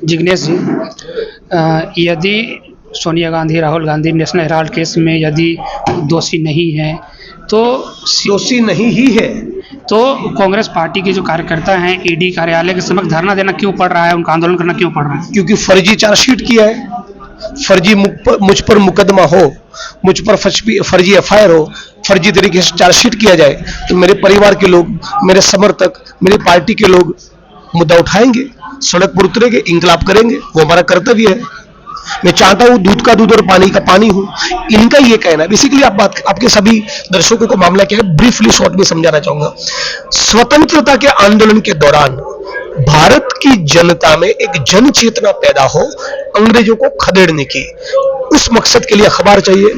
जिग्नेश जी, यदि Sonia Gandhi, Rahul Gandhi national Herald case में यदि दोषी नहीं है तो दोषी नहीं ही है तो कांग्रेस पार्टी के जो कार्यकर्ता हैं ईडी कार्यालय के समक्ष धरना देना क्यों पड़ रहा है, उनका आंदोलन करना क्यों पड़ रहा है? क्योंकि फर्जी चार्जशीट किया है, फर्जी मुझ पर मुकदमा हो, मुझ पर फर्जी एफआईआर हो, फर्जी तरीके से चार्जशीट किया जाए तो मेरे परिवार के लोग, मेरे समर्थक, मेरी पार्टी के लोग मुद्दा उठाएंगे, सड़क पर उतरेंगे, इंकलाब करेंगे। वो हमारा कर्तव्य है। मैं चाहता हूं दूध का दूध और पानी का पानी हूं। इनका ये कहना है। बेसिकली आपके सभी दर्शकों को मामला क्या है ब्रीफली शॉर्ट में समझाना चाहूंगा। स्वतंत्रता के आंदोलन के दौरान भारत की जनता में एक जन चेतना पैदा हो अंग्रेजों को खदेड़ने की, उस मकसद के लिए अखबार चाहिए।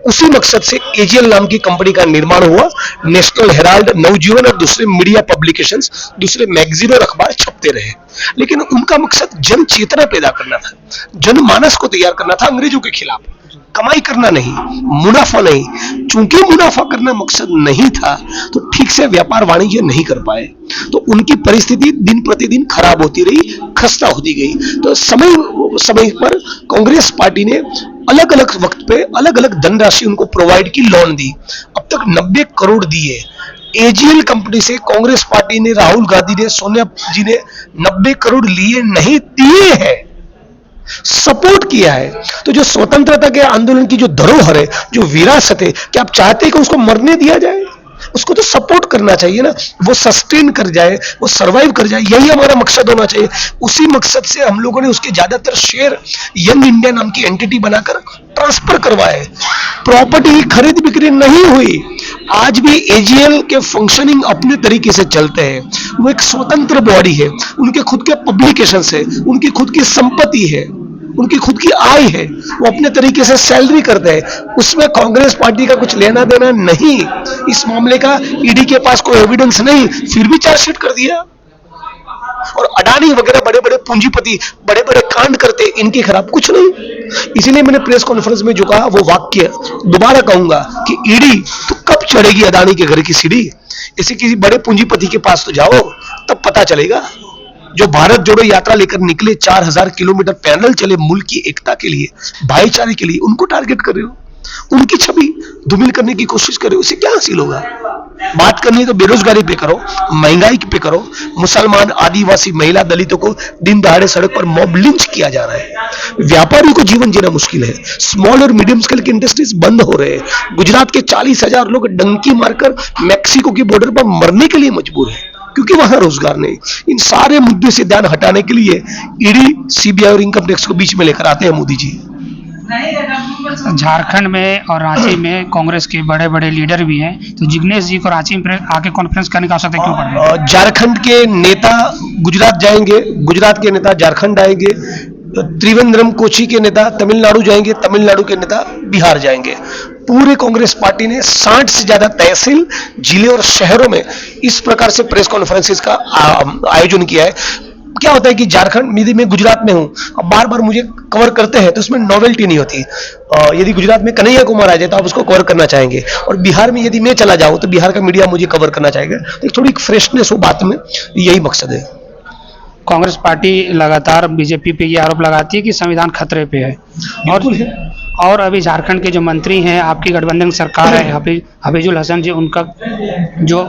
उसी मकसद से एजीएल नाम की कंपनी का निर्माण हुआ। नेशनल हेराल्ड, नवजीवन और दूसरे मीडिया पब्लिकेशंस, दूसरे मैगजीन और अखबार छपते रहे, लेकिन उनका मकसद जन चेतना पैदा करना था, जनमानस को तैयार करना था अंग्रेजों के खिलाफ। कमाई करना नहीं, मुनाफा नहीं। चूंकि मुनाफा करना मकसद नहीं था तो ठीक से व्यापार वाणिज्य नहीं कर पाए, तो उनकी परिस्थिति दिन प्रतिदिन खराब होती रही, खस्ता होती गई। तो समय पर कांग्रेस पार्टी ने अलग अलग वक्त पे अलग अलग धनराशि उनको प्रोवाइड की, लोन दी। अब तक 90 करोड़ दिए एजीएल कंपनी से। कांग्रेस पार्टी ने, राहुल गांधी ने, सोनिया जी ने 90 करोड़ लिए नहीं, दिए हैं, सपोर्ट किया है। तो जो स्वतंत्रता के आंदोलन की जो धरोहर है, जो विरासत है, क्या आप चाहते हैं कि उसको मरने दिया जाए? उसको तो सपोर्ट करना चाहिए ना, वो सस्टेन कर जाए, वो सरवाइव कर जाए, यही हमारा मकसद होना चाहिए। उसी मकसद से हम लोगों ने उसके ज्यादातर शेयर यंग इंडिया नाम की एंटिटी बनाकर ट्रांसफर करवाए। प्रॉपर्टी की खरीद बिक्री नहीं हुई। आज भी एजीएल के फंक्शनिंग अपने तरीके से चलते हैं। वो एक स्वतंत्र बॉडी है, उनके खुद के पब्लिकेशन है, उनकी खुद की संपत्ति है, उनकी खुद की आय है, वो अपने तरीके से सैलरी करते हैं। उसमें कांग्रेस पार्टी का कुछ लेना देना नहीं। इस मामले का ईडी के पास कोई एविडेंस नहीं, फिर भी चार्जशीट कर दिया। और अडानी वगैरह बड़े बड़े पूंजीपति बड़े बड़े कांड करते, इनके खिलाफ कुछ नहीं। इसीलिए मैंने प्रेस कॉन्फ्रेंस में जो कहा वो वाक्य दोबारा कहूंगा कि ईडी तो कब चढ़ेगी अडानी के घर की सीढ़ी? ऐसे किसी बड़े पूंजीपति के पास तो जाओ, तब पता चलेगा। जो भारत जोड़ो यात्रा लेकर निकले, 4000 किलोमीटर पैदल चले मुल्क की एकता के लिए, भाईचारे के लिए, उनको टारगेट कर रहे हो, उनकी छवि धूमिल करने की कोशिश कर रहे हो। उसे क्या हासिल होगा? बात करनी है तो बेरोजगारी पे करो, महंगाई पे करो। मुसलमान, आदिवासी, महिला, दलितों को दिन दहाड़े सड़क पर मॉब लिंच किया जा रहा है। व्यापारियों को जीवन जीना मुश्किल है। स्मॉल और मीडियम स्केल की इंडस्ट्रीज बंद हो रहे हैं। गुजरात के 40,000 लोग डंकी मारकर मैक्सिको की बॉर्डर पर मरने के लिए मजबूर है क्योंकि वहां रोजगार नहीं। इन सारे मुद्दे से ध्यान हटाने के लिए ईडी, सीबीआई और इनकम टैक्स को बीच में लेकर आते हैं मोदी जी। झारखंड में और रांची में कांग्रेस के बड़े बड़े लीडर भी हैं, तो जिग्नेश जी को रांची में आके कॉन्फ्रेंस करने का आवश्यकता क्यों पड़ रही है? झारखंड के नेता गुजरात जाएंगे, गुजरात के नेता झारखंड आएंगे, त्रिवेंद्रम कोची के नेता तमिलनाडु जाएंगे, तमिलनाडु के नेता बिहार जाएंगे। पूरे कांग्रेस पार्टी ने 60 से ज्यादा तहसील, जिले और शहरों में इस प्रकार से प्रेस कॉन्फ्रेंसेस का आयोजन किया है। क्या होता है कि झारखंड, मैं गुजरात में हूं, अब बार बार मुझे कवर करते हैं तो उसमें नॉवेल्टी नहीं होती। यदि गुजरात में कन्हैया कुमार आ जाए तो आप उसको कवर करना चाहेंगे, और बिहार में यदि मैं चला जाऊं तो बिहार का मीडिया मुझे कवर करना चाहेगा। तो थोड़ी फ्रेशनेस हो बात में, यही मकसद है। कांग्रेस पार्टी लगातार बीजेपी पे ये आरोप लगाती है कि संविधान खतरे पे है, और अभी झारखंड के जो मंत्री हैं, आपकी गठबंधन सरकार है, हफीजुल हसन जी, उनका जो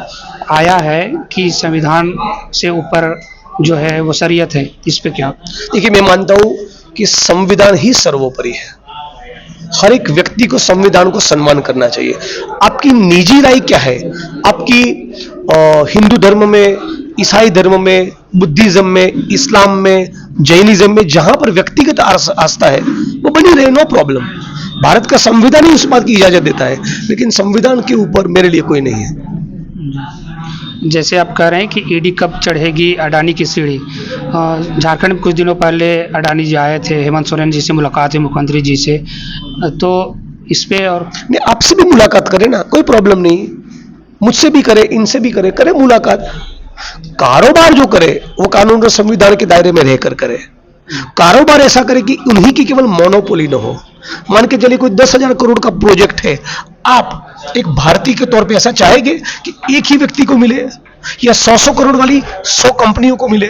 आया है कि संविधान से ऊपर जो है वो शरीयत है, इस पे क्या? देखिए, मैं मानता हूं कि संविधान ही सर्वोपरि है। हर एक व्यक्ति को संविधान को सम्मान करना चाहिए। आपकी निजी राय क्या है? आपकी हिंदू धर्म में, ईसाई धर्म में, बुद्धिज्म में, इस्लाम में, जैनिज्म में, जहां पर व्यक्तिगत आस्था है वो बनी रहे, नो प्रॉब्लम। भारत का संविधान ही उस बात की इजाजत देता है, लेकिन संविधान के ऊपर मेरे लिए कोई नहीं है। जैसे आप कह रहे हैं कि ईडी कब चढ़ेगी अडानी की सीढ़ी, झारखंड में कुछ दिनों पहले अडानी जी आए थे, हेमंत सोरेन जी से मुलाकात हुई, मुख्यमंत्री जी से, तो इस पे और नहीं, आपसे भी मुलाकात करें ना, कोई प्रॉब्लम नहीं। मुझसे भी करे, इनसे भी करे मुलाकात। कारोबार जो करे वो कानून और संविधान के दायरे में रहकर करे। कारोबार ऐसा करे कि उन्हीं की केवल मोनोपोली न हो। मान के चलिए कोई 10,000 करोड़ का प्रोजेक्ट है, आप एक भारतीय के तौर पे ऐसा चाहेंगे कि एक ही व्यक्ति को मिले या 100 करोड़ वाली 100 कंपनियों को मिले?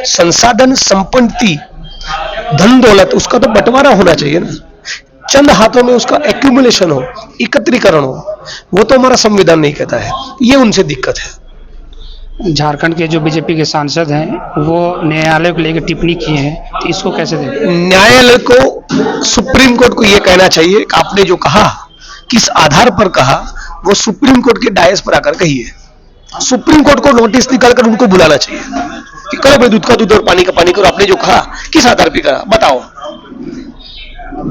संसाधन, संपत्ति, धन दौलत, उसका तो बंटवारा होना चाहिए ना। चंद हाथों में उसका एक्यूमुलेशन हो, एकत्रीकरण हो, वो तो हमारा संविधान नहीं कहता है। ये उनसे दिक्कत है। झारखंड के जो बीजेपी के सांसद हैं वो न्यायालय को लेकर टिप्पणी किए हैं, तो इसको कैसे देखें? न्यायालय को, सुप्रीम कोर्ट को यह कहना चाहिए कि आपने जो कहा, किस आधार पर कहा, वो सुप्रीम कोर्ट के डायस पर आकर कहिए। सुप्रीम कोर्ट को नोटिस निकालकर उनको बुलाना चाहिए कि करो भाई, दूध का दूध और पानी का पानी करो। आपने जो कहा किस आधार पर कहा बताओ,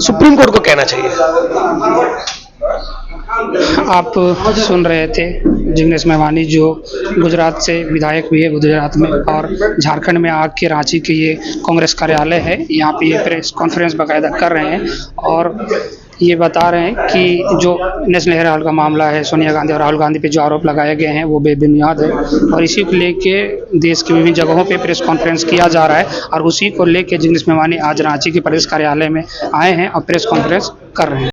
सुप्रीम कोर्ट को कहना चाहिए। आप सुन रहे थे जिग्नेश मेवानी, जो गुजरात से विधायक भी है गुजरात में, और झारखंड में आके रांची के ये कांग्रेस कार्यालय है, यहाँ पे ये प्रेस कॉन्फ्रेंस बाकायदा कर रहे हैं और ये बता रहे हैं कि जो नेशनल हेराल्ड का मामला है, सोनिया गांधी और राहुल गांधी पे जो आरोप लगाए गए हैं वो बेबुनियाद है, और इसी को लेके देश की विभिन्न जगहों पे प्रेस कॉन्फ्रेंस किया जा रहा है, और उसी को लेके जिग्नेश मेवानी आज रांची के प्रदेश कार्यालय में आए हैं और प्रेस कॉन्फ्रेंस कर रहे हैं।